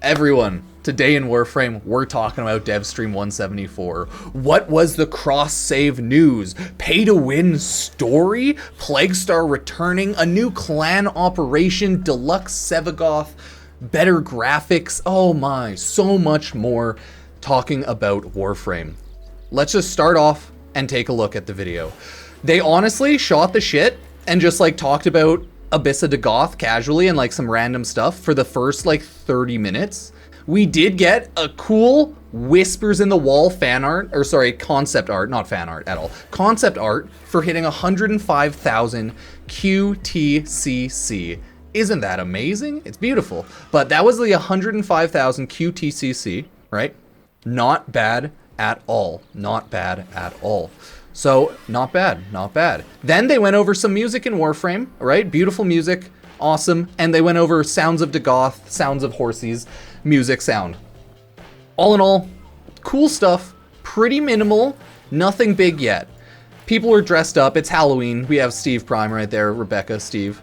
Everyone, today in Warframe, we're talking about Devstream 174. What was the cross-save news? Pay-to-win story? Plaguestar returning? A new clan operation? Deluxe Sevagoth? Better graphics? Oh my, so much more talking about Warframe. Let's just start off and take a look at the video. They honestly shot the shit and just like talked about Abyssa de Goth casually and like some random stuff for the first like 30 minutes. We did get a cool Whispers in the Wall fan art, or sorry, concept art, not fan art at all. Concept art for hitting 105,000 QTCC. Isn't that amazing? It's beautiful. But that was the 105,000 QTCC, right? Not bad at all. Not bad at all. So, not bad, not bad. Then they went over some music in Warframe, right? Beautiful music, awesome. And they went over Sounds of Dagoth, Sounds of Horses, music sound. All in all, cool stuff, pretty minimal, nothing big yet. People are dressed up, it's Halloween. We have Steve Prime right there, Rebecca, Steve.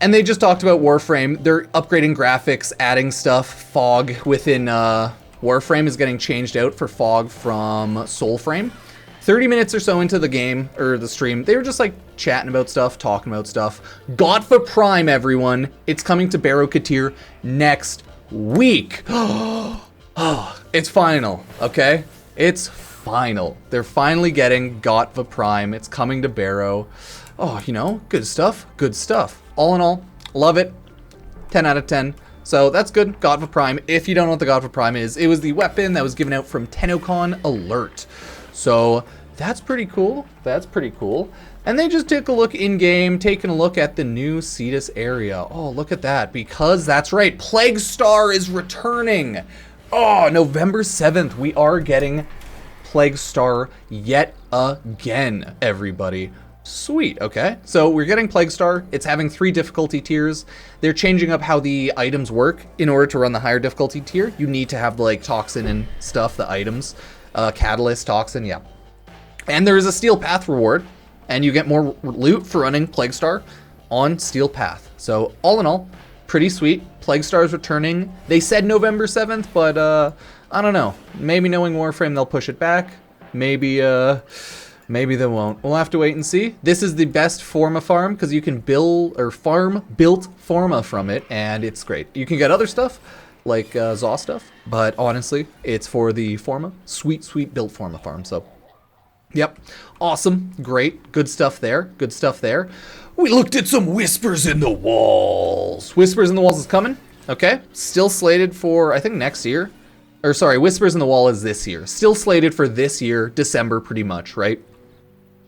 And they just talked about Warframe. They're upgrading graphics, adding stuff. Fog within Warframe is getting changed out for fog from Soulframe. 30 minutes or so into the game, or the stream, they were just like chatting about stuff, talking about stuff. Gotva Prime, everyone. It's coming to Barrow Katir next week. It's final, okay? It's final. They're finally getting Gotva Prime. It's coming to Barrow. Oh, you know, good stuff, good stuff. All in all, love it. 10 out of 10. So that's good, Gotva Prime. If you don't know what the Gotva Prime is, it was the weapon that was given out from TennoCon Alert. So that's pretty cool. That's pretty cool. And they just took a look in-game, taking a look at the new Cetus area. Oh, look at that. Because that's right, Plaguestar is returning. Oh, November 7th, we are getting Plaguestar yet again, everybody. Sweet, okay. So we're getting Plaguestar. It's having 3 difficulty tiers. They're changing up how the items work. In order to run the higher difficulty tier, you need to have the like toxin and stuff, the items. Catalyst, toxin, yeah. And there is a Steel Path reward, and you get more loot for running Plaguestar on Steel Path. So all in all, pretty sweet. Plaguestar is returning. They said November 7th, but I don't know. Maybe knowing Warframe, they'll push it back. Maybe they won't. We'll have to wait and see. This is the best forma farm because you can build or farm built forma from it, and it's great. You can get other stuff like Zaw stuff, but honestly, it's for the forma. Sweet, sweet built forma farm. So, yep, awesome, great, good stuff there. Good stuff there. We looked at some Whispers in the Walls. Whispers in the Walls is coming. Okay, still slated for I think next year. Or sorry, Whispers in the Wall is this year. Still slated for this year, December, pretty much, right?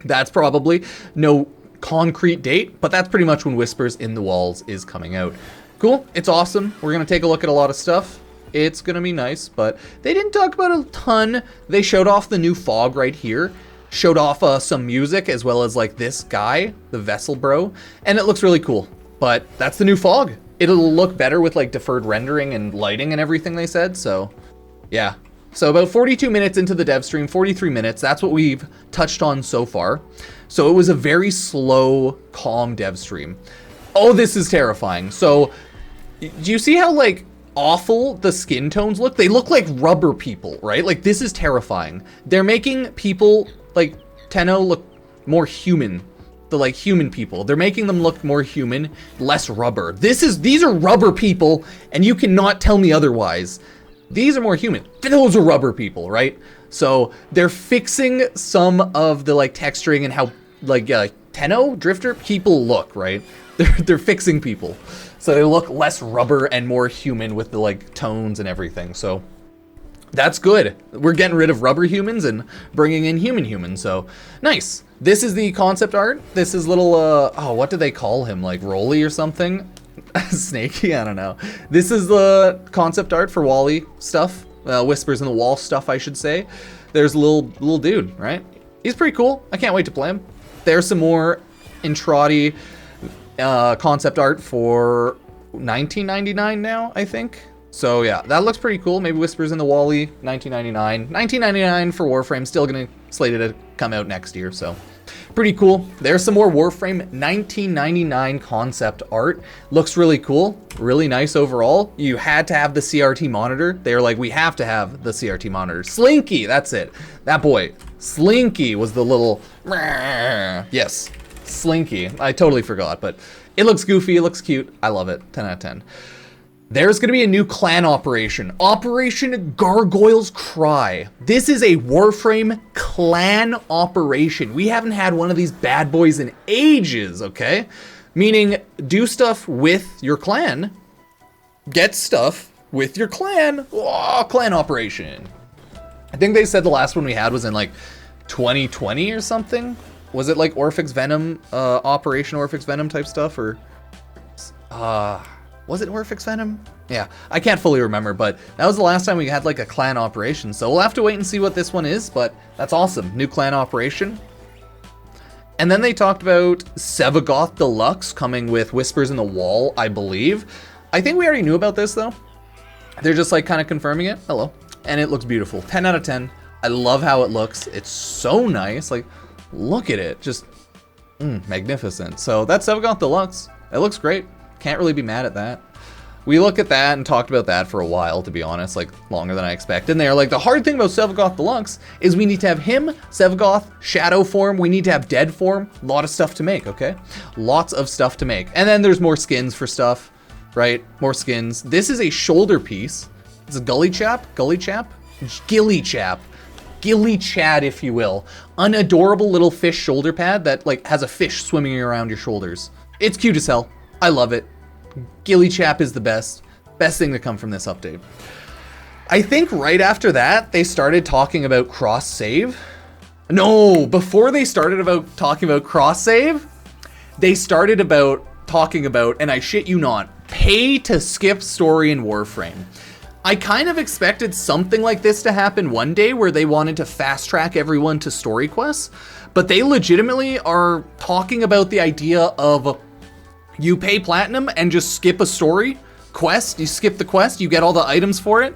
That's probably no concrete date, but that's pretty much when Whispers in the Walls is coming out. Cool, it's awesome. We're gonna take a look at a lot of stuff. It's gonna be nice, but they didn't talk about a ton. They showed off the new fog right here. Showed off some music as well as like this guy, the Vessel Bro, and it looks really cool. But that's the new fog. It'll look better with like deferred rendering and lighting and everything they said, so yeah. So about 42 minutes into the dev stream, 43 minutes, that's what we've touched on so far. So it was a very slow, calm dev stream. Oh, this is terrifying. So, do you see how like awful the skin tones look? They look like rubber people, right? Like this is terrifying. They're making people like Tenno look more human. The like human people. They're making them look more human, less rubber. These are rubber people, and you cannot tell me otherwise. These are more human. Those are rubber people, right? So they're fixing some of the like texturing and how like Tenno Drifter people look, right? They're fixing people. So they look less rubber and more human with the like tones and everything. So that's good. We're getting rid of rubber humans and bringing in human humans. So nice. This is the concept art. This is little, oh, what do they call him? Like Rolly or something? Snaky, I don't know. This is the concept art for Wally stuff. Whispers in the Wall stuff, I should say. There's a little dude, right? He's pretty cool. I can't wait to play him. There's some more Intrati concept art for $19.99 now, I think. So yeah, that looks pretty cool. Maybe Whispers in the Wally, $19.99. $19.99 for Warframe, still gonna slated to come out next year, so pretty cool. There's some more Warframe 1999 concept art. Looks really cool, really nice overall. You had to have the CRT monitor. They were like, we have to have the CRT monitor. Slinky, that's it. That boy, Slinky was the little, yes, Slinky. I totally forgot, but it looks goofy, it looks cute. I love it, 10 out of 10. There's gonna be a new clan operation, Operation Gargoyle's Cry. This is a Warframe clan operation. We haven't had one of these bad boys in ages, okay? Meaning, do stuff with your clan, get stuff with your clan. Oh, clan operation. I think they said the last one we had was in like 2020 or something. Was it like Orphix Venom, Operation Orphix Venom type stuff, or was it Orphix Venom? Yeah, I can't fully remember, but that was the last time we had like a clan operation. So we'll have to wait and see what this one is, but that's awesome. New clan operation. And then they talked about Sevagoth Deluxe coming with Whispers in the Wall, I believe. I think we already knew about this though. They're just like kind of confirming it. Hello. And it looks beautiful. 10 out of 10. I love how it looks. It's so nice. Like, look at it. Just magnificent. So that's Sevagoth Deluxe. It looks great. Can't really be mad at that. We look at that and talked about that for a while, to be honest, like longer than I expected. And they're like, the hard thing about Sevagoth Deluxe is we need to have him, Sevagoth, Shadow form. We need to have Dead form. A lot of stuff to make, okay? Lots of stuff to make. And then there's more skins for stuff, right? More skins. This is a shoulder piece. It's a Gilly Chap, Gilly Chad, if you will. An adorable little fish shoulder pad that like has a fish swimming around your shoulders. It's cute as hell. I love it. Gilly Chap is the best thing to come from this update. I think right after that, they started talking about cross save. No, before they started talking about cross save, they started talking about, and I shit you not, pay to skip story in Warframe. I kind of expected something like this to happen one day where they wanted to fast track everyone to story quests, but they legitimately are talking about the idea of you pay platinum and just skip a story quest. You skip the quest, you get all the items for it.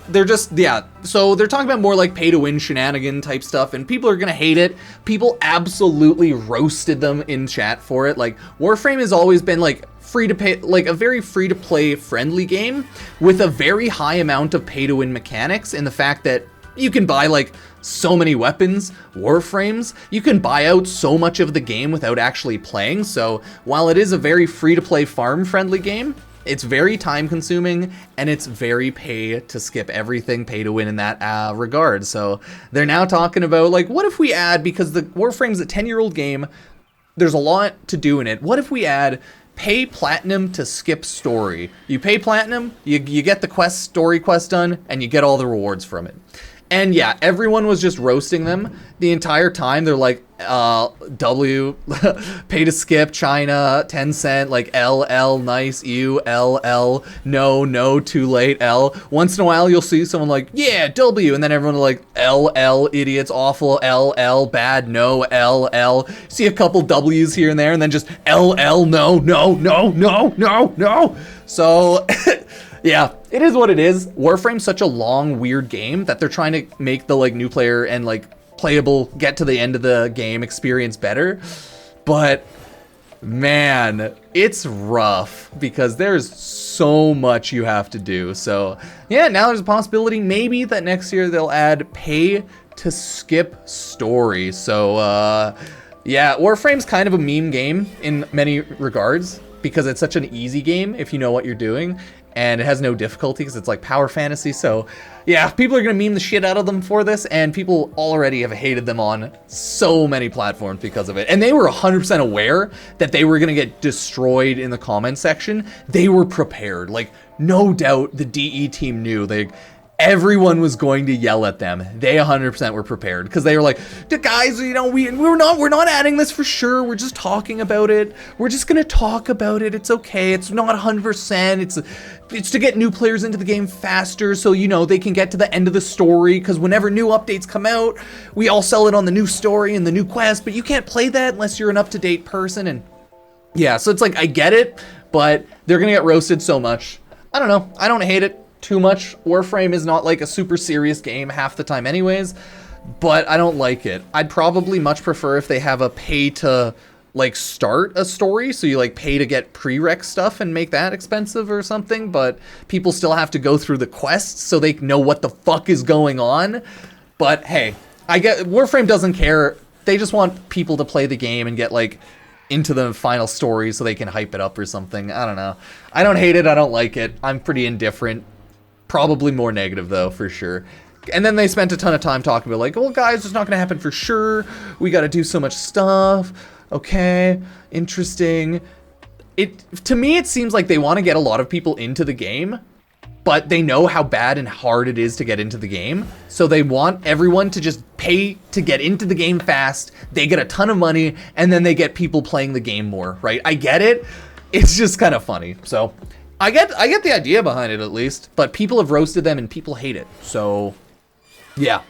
They're just, yeah. So they're talking about more like pay to win shenanigan type stuff, and people are gonna hate it. People absolutely roasted them in chat for it. Like, Warframe has always been like free to pay, like a very free to play friendly game with a very high amount of pay to win mechanics, in the fact that you can buy like so many weapons, Warframes, you can buy out so much of the game without actually playing. So while it is a very free to play farm friendly game, it's very time consuming and it's very pay to skip everything, pay to win in that regard. So they're now talking about like, what if we add, because the Warframe's a 10-year-old game, there's a lot to do in it. What if we add pay platinum to skip story? You pay platinum, you get the story quest done, and you get all the rewards from it. And yeah, everyone was just roasting them the entire time. They're like, W, pay to skip, China, 10 cent, like LL, nice, U, LL, no, too late, L. Once in a while, you'll see someone like, yeah, W, and then everyone will like, LL, idiots, awful, LL, bad, no, LL. See a couple W's here and there, and then just LL, no. So... yeah, it is what it is. Warframe's such a long, weird game that they're trying to make the like new player and like playable, get to the end of the game experience better. But man, it's rough because there's so much you have to do. So yeah, now there's a possibility maybe that next year they'll add pay to skip story. So yeah, Warframe's kind of a meme game in many regards because it's such an easy game if you know what you're doing. And it has no difficulty because it's like power fantasy. So yeah, people are going to meme the shit out of them for this, and people already have hated them on so many platforms because of it. And they were 100% aware that they were going to get destroyed in the comment section. They were prepared. Like, no doubt the DE team knew. Everyone was going to yell at them. They 100% were prepared because they were like, guys, you know, we're not adding this for sure. We're just talking about it. We're just gonna talk about it. It's okay. It's not 100%. It's to get new players into the game faster, so you know they can get to the end of the story. Because whenever new updates come out, we all sell it on the new story and the new quest. But you can't play that unless you're an up-to-date person. And yeah, so it's like I get it, but they're gonna get roasted so much. I don't know. I don't hate it too much. Warframe is not like a super serious game half the time anyways. but I don't like it. I'd probably much prefer if they have a pay to like start a story, so you like pay to get prereq stuff and make that expensive or something, but people still have to go through the quests so they know what the fuck is going on. But hey, I get Warframe doesn't care. They just want people to play the game and get like into the final story so they can hype it up or something. I don't know. I don't hate it. I don't like it. I'm pretty indifferent. Probably more negative though, for sure. And then they spent a ton of time talking about like, well, guys, it's not going to happen for sure. We got to do so much stuff. Okay, interesting. To me, it seems like they want to get a lot of people into the game, but they know how bad and hard it is to get into the game. So they want everyone to just pay to get into the game fast. They get a ton of money, and then they get people playing the game more, right? I get it. It's just kind of funny. So I get the idea behind it at least, but people have roasted them and people hate it. So yeah,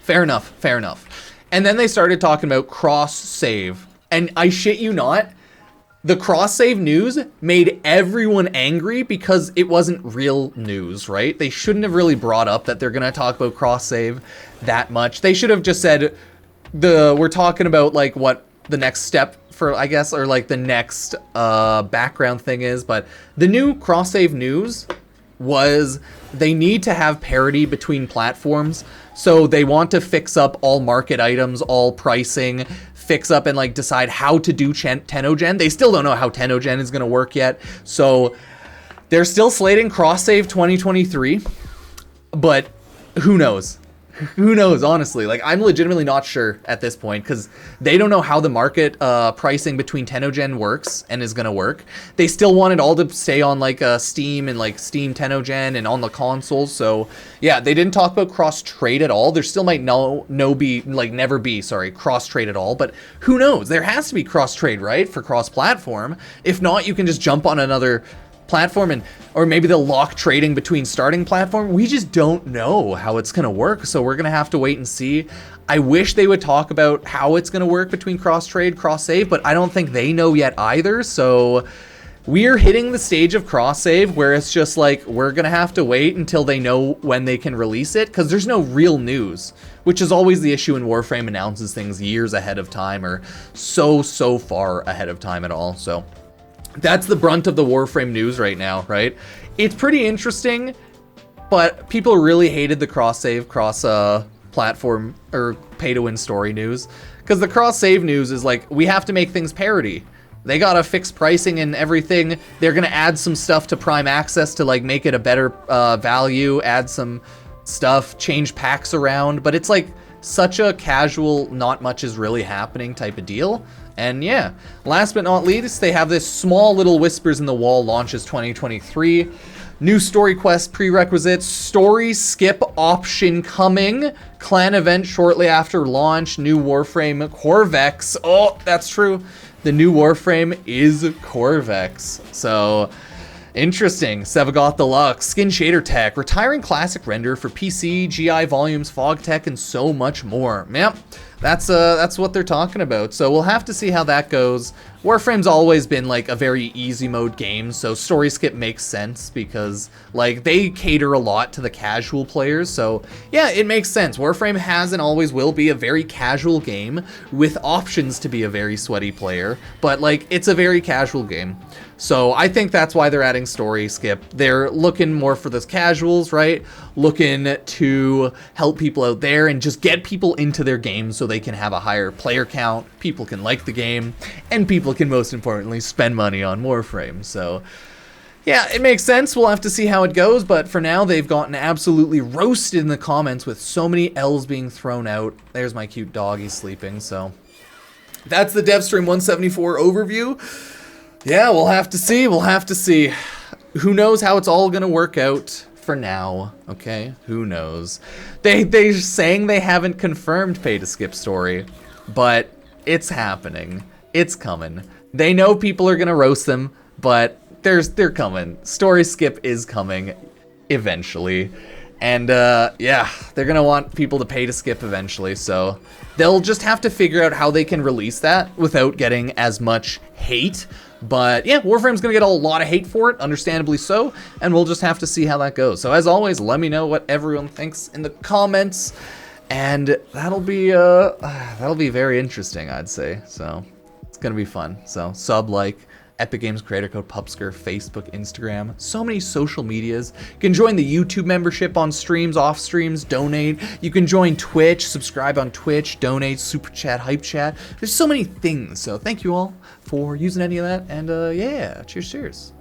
fair enough, fair enough. And then they started talking about cross-save. And I shit you not, the cross-save news made everyone angry because it wasn't real news, right? They shouldn't have really brought up that they're going to talk about cross-save that much. They should have just said, we're talking about like what the next step for, I guess, or like the next background thing is. But the new cross-save news was they need to have parity between platforms. So they want to fix up all market items, all pricing, fix up and like decide how to do Tenogen. They still don't know how Tenogen is going to work yet. So they're still slating cross-save 2023, but who knows? Who knows, honestly? Like, I'm legitimately not sure at this point because they don't know how the market pricing between Tenogen works and is going to work. They still want it all to stay on like Steam and like Steam Tenogen and on the consoles. So yeah, they didn't talk about cross trade at all. There still might never be cross trade at all. But who knows? There has to be cross trade, right, for cross platform. If not, you can just jump on another platform or maybe they'll lock trading between starting platform. We just don't know how it's going to work, so we're going to have to wait and see. I wish they would talk about how it's going to work between cross trade, cross save, but I don't think they know yet either. So we're hitting the stage of cross save where it's just like we're going to have to wait until they know when they can release it, because there's no real news, which is always the issue when Warframe announces things years ahead of time or so far ahead of time at all. So that's the brunt of the Warframe news right now, right? It's pretty interesting, but people really hated the cross-save, cross-platform, or pay-to-win story news. Because the cross-save news is like, we have to make things parity. They gotta fix pricing and everything. They're gonna add some stuff to Prime Access to like make it a better value, add some stuff, change packs around. But it's like such a casual, not much is really happening type of deal. And yeah, last but not least, they have this small little whispers in the wall launches 2023. New story quest prerequisites, story skip option coming, clan event shortly after launch, new Warframe Corvex. Oh, that's true. The new Warframe is Corvex. So interesting. Sevagoth Deluxe, skin shader tech, retiring classic render for PC, GI volumes, fog tech, and so much more. Yep. That's what they're talking about. So we'll have to see how that goes. Warframe's always been like a very easy mode game, so story skip makes sense because like they cater a lot to the casual players. So yeah, it makes sense. Warframe has and always will be a very casual game with options to be a very sweaty player, but like it's a very casual game. So I think that's why they're adding story skip. They're looking more for those casuals, right? Looking to help people out there and just get people into their games so they can have a higher player count, people can like the game, and people can most importantly spend money on Warframe. So yeah, it makes sense. We'll have to see how it goes, but for now they've gotten absolutely roasted in the comments with so many L's being thrown out. There's my cute dog, he's sleeping. So that's the Devstream 174 overview. Yeah, we'll have to see. We'll have to see. Who knows how it's all going to work out for now, okay? Who knows? They're saying they haven't confirmed pay to skip story, but it's happening. It's coming. They know people are going to roast them, but they're coming. Story skip is coming eventually. And yeah, they're going to want people to pay to skip eventually, so they'll just have to figure out how they can release that without getting as much hate. But yeah, Warframe's going to get a lot of hate for it, understandably so, and we'll just have to see how that goes. So as always, let me know what everyone thinks in the comments. And that'll be very interesting, I'd say. So it's gonna be fun. So like Epic Games creator code Pupsker, Facebook, Instagram, so many social medias. You can join the YouTube membership on streams, off streams, donate. You can join Twitch, subscribe on Twitch, donate, super chat, hype chat. There's so many things. So thank you all for using any of that. And yeah, cheers.